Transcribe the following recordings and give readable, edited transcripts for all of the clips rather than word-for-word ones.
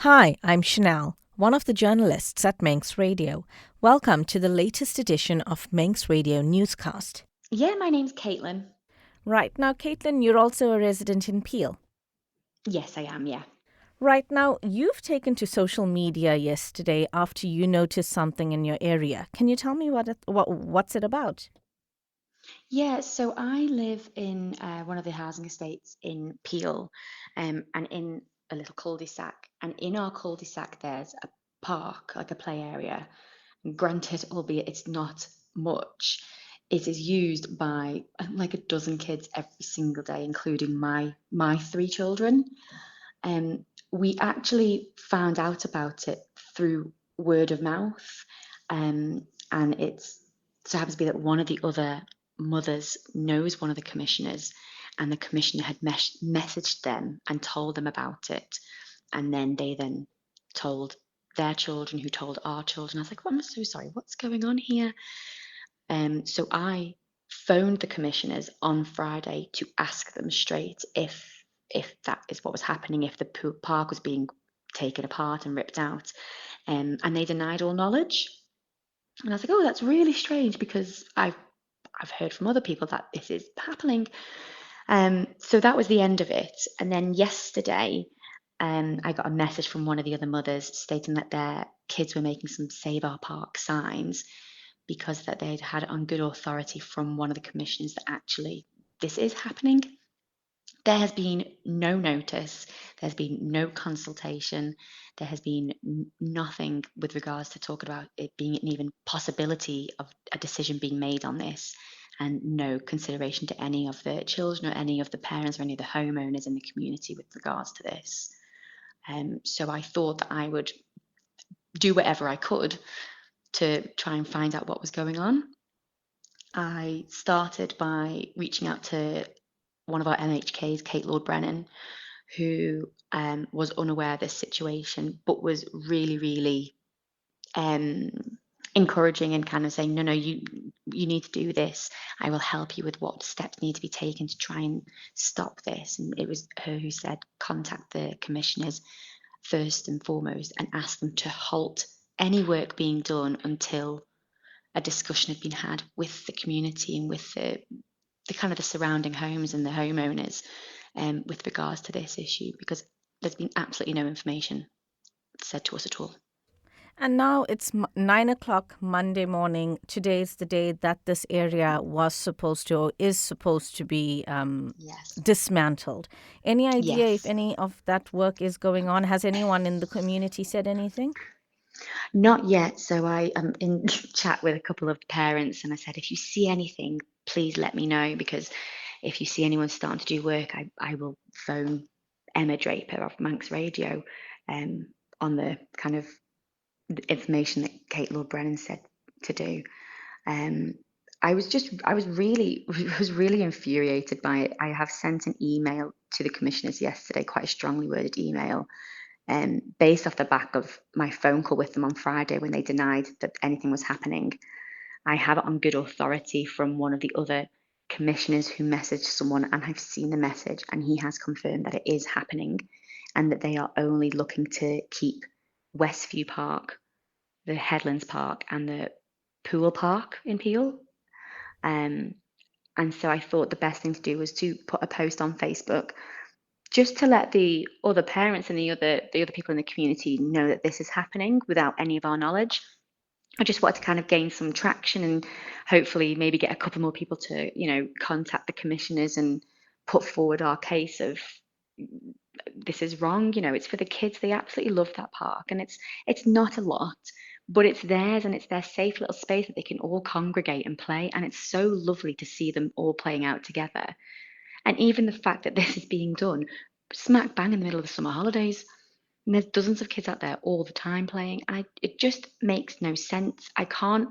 Hi, I'm Chanel, one of the journalists at Manx Radio. Welcome to the latest edition of Manx Radio Newscast. Yeah, my name's Caitlin. Right now, Caitlin, you're also a resident in Peel. Yes, I am, yeah. Right now, you've taken to social media yesterday after you noticed something in your area. Can you tell me what's it about? Yeah, so I live in one of the housing estates in Peel, and in a little cul-de-sac. And in our cul-de-sac, there's a park, like a play area. And granted, albeit it's not much, it is used by like a dozen kids every single day, including my three children. Um, we actually found out about it through word of mouth, and it's so happens to be that one of the other mothers knows one of the commissioners, and the commissioner had messaged them and told them about it, and then they then told their children, who told our children. I was like, "Oh, I'm so sorry. What's going on here?" So I phoned the commissioners on Friday to ask them straight if that is what was happening, if the park was being taken apart and ripped out, and they denied all knowledge. And I was like, oh, that's really strange because I've heard from other people that this is happening. So that was the end of it. And then yesterday, I got a message from one of the other mothers stating that their kids were making some Save Our Park signs because that they'd had it on good authority from one of the commissioners that actually this is happening. There has been no notice, there's been no consultation, there has been nothing with regards to talking about it being an even possibility of a decision being made on this, and no consideration to any of the children or any of the parents or any of the homeowners in the community with regards to this. So I thought that I would do whatever I could to try and find out what was going on. I started by reaching out to one of our MHKs, Kate Lord Brennan, who was unaware of this situation, but was really, really um, encouraging and kind of saying, no, no, you need to do this. I will help you with what steps need to be taken to try and stop this. And it was her who said, contact the commissioners first and foremost and ask them to halt any work being done until a discussion had been had with the community and with the kind of the surrounding homes and the homeowners with regards to this issue, because there's been absolutely no information said to us at all. And now it's 9 o'clock Monday morning. Today's the day that this area was supposed to or is supposed to be Yes. dismantled. Any idea if Yes. any of that work is going on? Has anyone in the community said anything? Not yet. So I am in chat with a couple of parents, and I said, if you see anything, please let me know, because if you see anyone starting to do work, I will phone Emma Draper of Manx Radio um, on the kind of information that Kate Lord Brennan said to do. Um, I was really, was really infuriated by it. I have sent an email to the commissioners yesterday, quite a strongly worded email, based off the back of my phone call with them on Friday when they denied that anything was happening. I have it on good authority from one of the other commissioners who messaged someone, and I've seen the message, and he has confirmed that it is happening and that they are only looking to keep Westview Park, the Headlands Park, and the Pool Park in Peel. Um, and so I thought the best thing to do was to put a post on Facebook just to let the other parents and the other people in the community know that this is happening without any of our knowledge. I just wanted to kind of gain some traction and hopefully maybe get a couple more people to, contact the commissioners and put forward our case of this is wrong. It's for the kids. They absolutely love that park, and it's not a lot, but it's theirs, and it's their safe little space that they can all congregate and play. And it's so lovely to see them all playing out together. And even the fact that this is being done smack bang in the middle of the summer holidays. And there's dozens of kids out there all the time playing. And it just makes no sense. I can't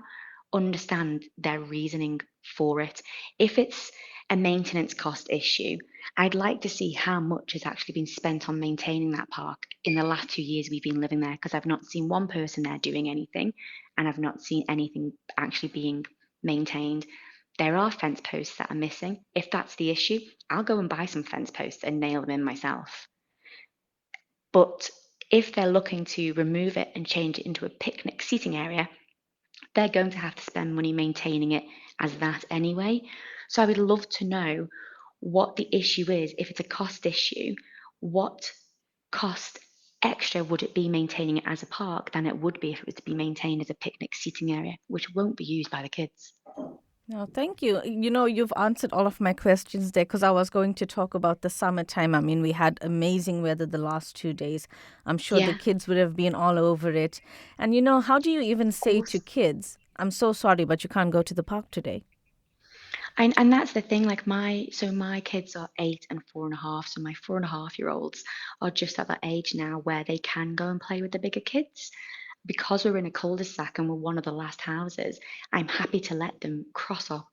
understand their reasoning for it. If it's a maintenance cost issue, I'd like to see how much has actually been spent on maintaining that park in the last 2 years we've been living there, because I've not seen one person there doing anything, and I've not seen anything actually being maintained. There are fence posts that are missing. If that's the issue, I'll go and buy some fence posts and nail them in myself. But If they're looking to remove it and change it into a picnic seating area, they're going to have to spend money maintaining it as that anyway. So I would love to know what the issue is. If it's a cost issue, what cost extra would it be maintaining it as a park than it would be if it was to be maintained as a picnic seating area, which won't be used by the kids? No, thank you. You've answered all of my questions there because I was going to talk about the summertime. I mean, we had amazing weather the last 2 days. I'm sure the Yeah, kids would have been all over it. And how do you even of say to course. kids, I'm so sorry, but you can't go to the park today? And that's the thing, like my kids are 8 and 4.5, so my 4.5-year-olds are just at that age now where they can go and play with the bigger kids. Because we're in a cul-de-sac and we're one of the last houses, I'm happy to let them cross our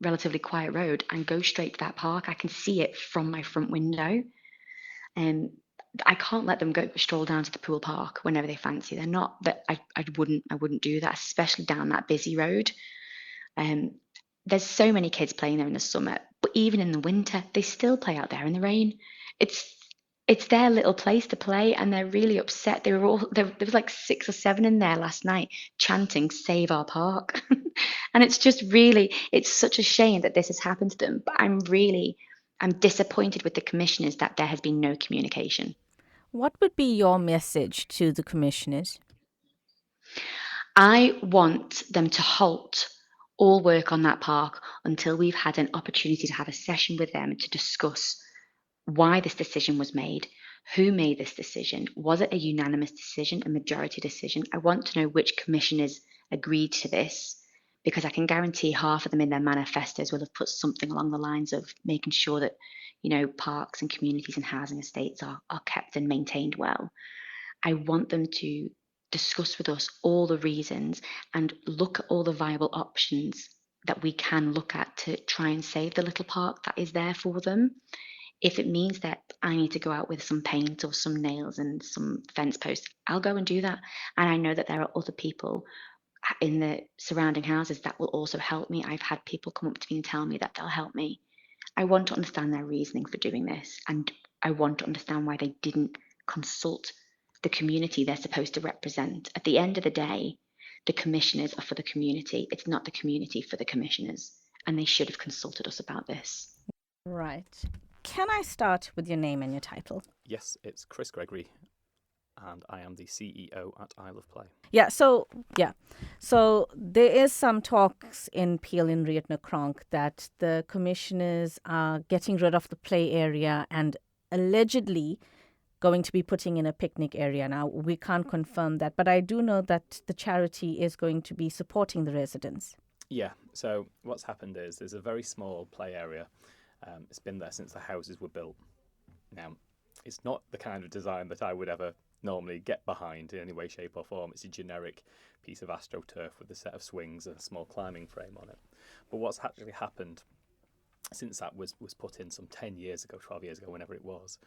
relatively quiet road and go straight to that park. I can see it from my front window. And I can't let them go stroll down to the pool park whenever they fancy. They're not that I wouldn't do that, especially down that busy road. Um, there's so many kids playing there in the summer, but even in the winter, they still play out there in the rain. It's it's their little place to play, and they're really upset. There was like 6 or 7 in there last night chanting "Save our park," and it's such a shame that this has happened to them. But I'm disappointed with the commissioners that there has been no communication. What would be your message to the commissioners? I want them to halt all work on that park until we've had an opportunity to have a session with them to discuss why this decision was made, who made this decision, was it a unanimous decision, a majority decision? I want to know which commissioners agreed to this because I can guarantee half of them in their manifestos will have put something along the lines of making sure that, parks and communities and housing estates are kept and maintained well. I want them to discuss with us all the reasons and look at all the viable options that we can look at to try and save the little park that is there for them. If it means that I need to go out with some paint or some nails and some fence posts, I'll go and do that. And I know that there are other people in the surrounding houses that will also help me. I've had people come up to me and tell me that they'll help me. I want to understand their reasoning for doing this, and I want to understand why they didn't consult the community they're supposed to represent. At the end of the day, the commissioners are for the community. It's not the community for the commissioners, and they should have consulted us about this. Right. Can I start with your name and your title? Yes, it's Chris Gregory, and I am the CEO at Isle of Play. Yeah. So there is some talks in Peel in Cronk that the commissioners are getting rid of the play area and allegedly going to be putting in a picnic area. Now, we can't confirm that, but I do know that the charity is going to be supporting the residents. Yeah, so what's happened is there's a very small play area. It's been there since the houses were built. Now, it's not the kind of design that I would ever normally get behind in any way, shape, or form. It's a generic piece of AstroTurf with a set of swings and a small climbing frame on it. But what's actually happened since that was put in some 10 years ago, 12 years ago, whenever it was,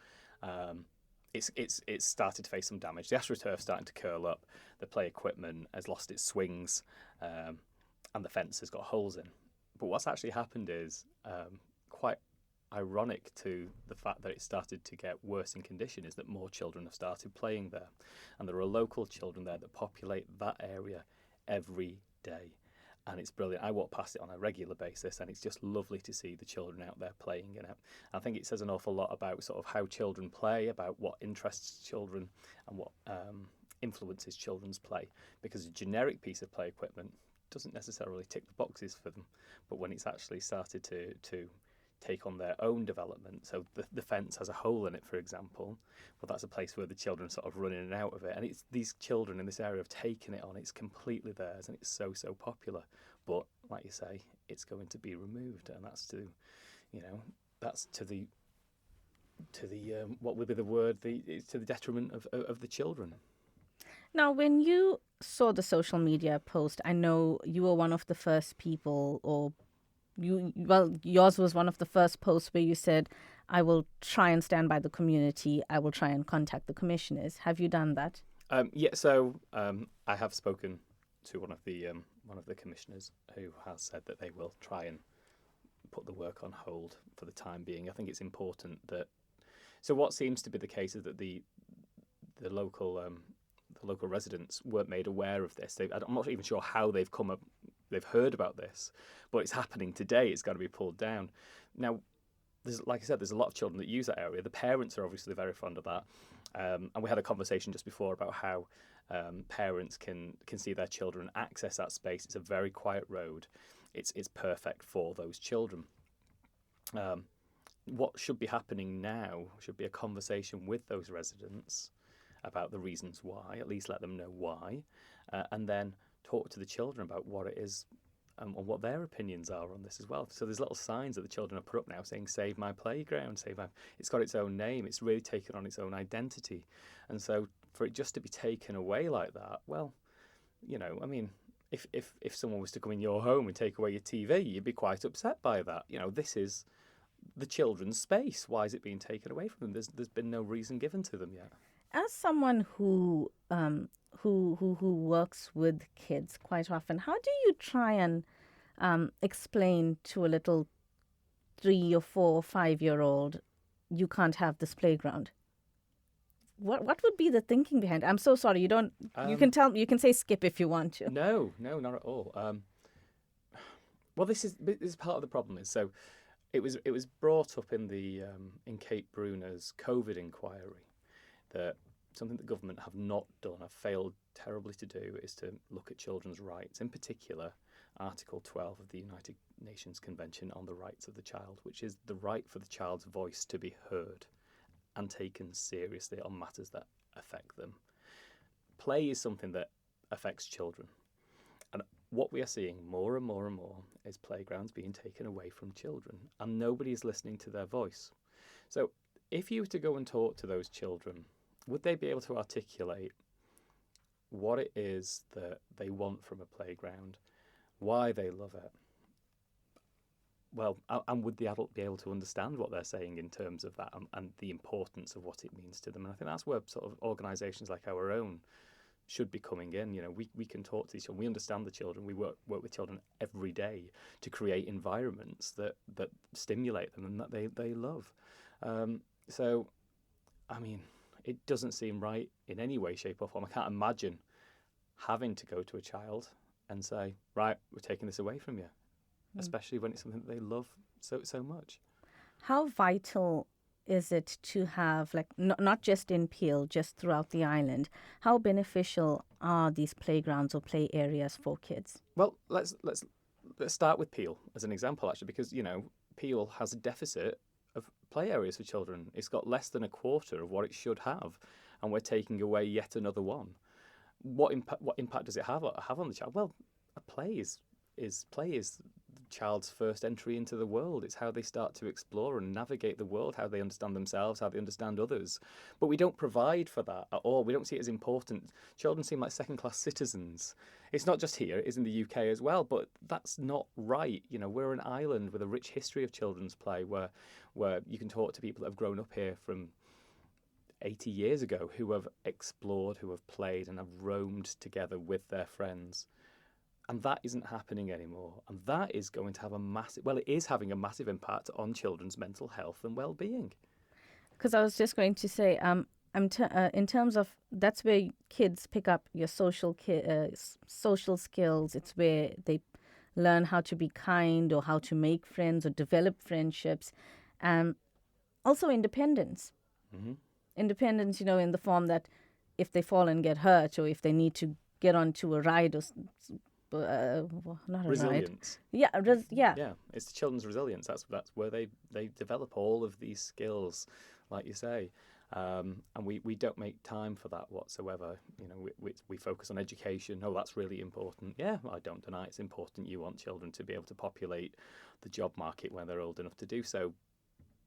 it's started to face some damage. The AstroTurf's starting to curl up. The play equipment has lost its swings, and the fence has got holes in. But what's actually happened is quite ironic to the fact that it started to get worse in condition is that more children have started playing there, and there are local children there that populate that area every day, and it's brilliant. I walk past it on a regular basis, and it's just lovely to see the children out there playing in it. I think it says an awful lot about sort of how children play, about what interests children, and what influences children's play, because a generic piece of play equipment doesn't necessarily tick the boxes for them, but when it's actually started to take on their own development. So the fence has a hole in it, for example. Well, that's a place where the children sort of run in and out of it. And it's these children in this area have taken it on. It's completely theirs, and it's so popular. But like you say, it's going to be removed, and that's that's to the what would be the word? It's to the detriment of the children. Now, when you saw the social media post, I know you were one of the first people, or yours was one of the first posts where you said, I will try and stand by the community. I will try and contact the commissioners. Have you done that? I have spoken to one of the commissioners who has said that they will try and put the work on hold for the time being. I think it's important that. So what seems to be the case is that the local residents weren't made aware of this. I'm not even sure how they've heard about this, but it's happening today. It's got to be pulled down. Now, like I said, there's a lot of children that use that area. The parents are obviously very fond of that, and we had a conversation just before about how parents can see their children access that space. It's a very quiet road. It's perfect for those children. What should be happening now should be a conversation with those residents about the reasons why, at least let them know why, and then talk to the children about what it is and what their opinions are on this as well. So there's little signs that the children have put up now saying, "Save my playground, save my..." It's got its own name. It's really taken on its own identity. And so for it just to be taken away like that, well, I mean, if someone was to come in your home and take away your TV, you'd be quite upset by that. This is the children's space. Why is it being taken away from them? There's been no reason given to them yet. As someone who works with kids quite often, how do you try and explain to a little 3 or 4 or 5-year-old you can't have this playground? What would be the thinking behind it? I'm so sorry. You don't. You can tell. You can say skip if you want to. No, not at all. Well, this is part of the problem. So it was brought up in the in Kate Bruner's COVID inquiry that something the government have not done, have failed terribly to do, is to look at children's rights, in particular Article 12 of the United Nations Convention on the Rights of the Child, which is the right for the child's voice to be heard and taken seriously on matters that affect them. Play is something that affects children. And what we are seeing more and more and more is playgrounds being taken away from children, and nobody is listening to their voice. So if you were to go and talk to those children, would they be able to articulate what it is that they want from a playground, why they love it? Well, and would the adult be able to understand what they're saying in terms of that and the importance of what it means to them? And I think that's where sort of organisations like our own should be coming in. We can talk to each other. We understand the children. We work with children every day to create environments that stimulate them and that they love. So, I mean, it doesn't seem right in any way, shape or form. I can't imagine having to go to a child and say, right, we're taking this away from you, especially when it's something that they love so much. How vital is it to have, like, not just in Peel, just throughout the island? How beneficial are these playgrounds or play areas for kids? Well, let's start with Peel as an example, actually, because Peel has a deficit of play areas for children. It's got less than a quarter of what it should have, and we're taking away yet another one. What impact does it have on the child? Well, play is the child's first entry into the world. It's how they start to explore and navigate the world, how they understand themselves, how they understand others. But we don't provide for that at all. We don't see it as important. Children seem like second-class citizens. It's not just here, it is in the UK as well, but that's not right. We're an island with a rich history of children's play where you can talk to people that have grown up here from 80 years ago who have explored, who have played and have roamed together with their friends. And that isn't happening anymore. And that is going to have it is having a massive impact on children's mental health and well-being. Because I was just going to say, in terms of, that's where kids pick up your social skills. It's where they learn how to be kind or how to make friends or develop friendships. Also independence. Mm-hmm. Independence, in the form that if they fall and get hurt or if they need to get onto a ride or not a resilience. Ride. Yeah. It's the children's resilience. That's where they develop all of these skills, like you say, and we don't make time for that whatsoever. We focus on education. Oh, that's really important. Yeah, I don't deny it's important. You want children to be able to populate the job market when they're old enough to do so.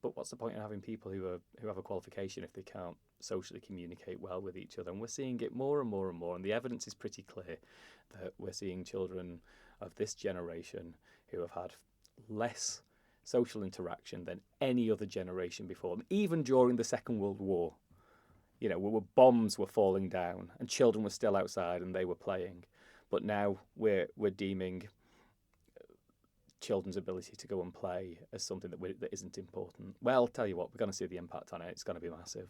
But what's the point in having people who have a qualification if they can't socially communicate well with each other? And we're seeing it more and more and more. And the evidence is pretty clear that we're seeing children of this generation who have had less social interaction than any other generation before them, even during the Second World War. Where bombs were falling down and children were still outside and they were playing. But now we're deeming children's ability to go and play as something that isn't important. Well, I'll tell you what, we're going to see the impact on it. It's going to be massive.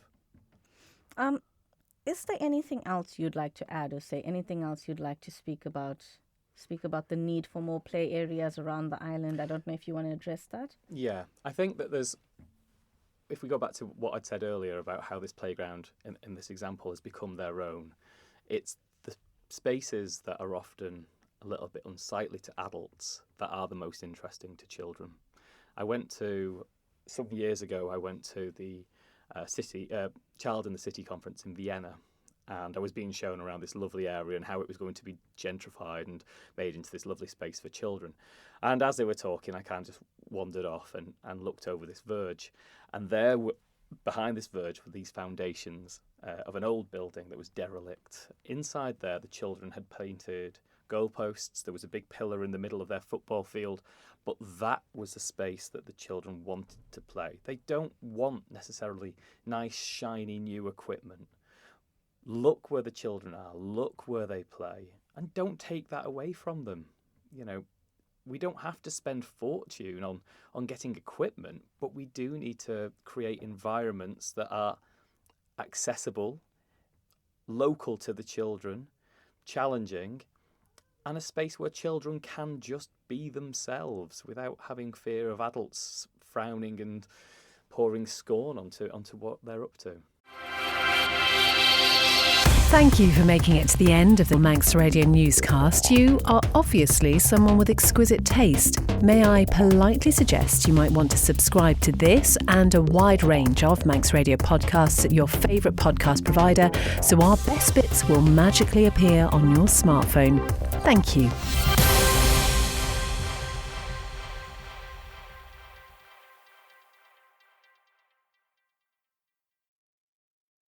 is there anything else you'd like to add, or say anything else you'd like to speak about the need for more play areas around the island? I don't know if you want to address that. Yeah, I think that if we go back to what I'd said earlier about how this playground in this example has become their own, it's the spaces that are often a little bit unsightly to adults that are the most interesting to children. Some years ago, I went to the Child in the City conference in Vienna, and I was being shown around this lovely area and how it was going to be gentrified and made into this lovely space for children. And as they were talking, I kind of just wandered off and looked over this verge. And behind this verge were these foundations of an old building that was derelict. Inside there, the children had painted goalposts. There was a big pillar in the middle of their football field. But that was the space that the children wanted to play. They don't want necessarily nice, shiny, new equipment. Look where the children are, look where they play, and don't take that away from them. You know, we don't have to spend fortune on getting equipment, but we do need to create environments that are accessible, local to the children, challenging, and a space where children can just be themselves without having fear of adults frowning and pouring scorn onto what they're up to. Thank you for making it to the end of the Manx Radio newscast. You are obviously someone with exquisite taste. May I politely suggest you might want to subscribe to this and a wide range of Manx Radio podcasts at your favourite podcast provider, so our best bits will magically appear on your smartphone. Thank you.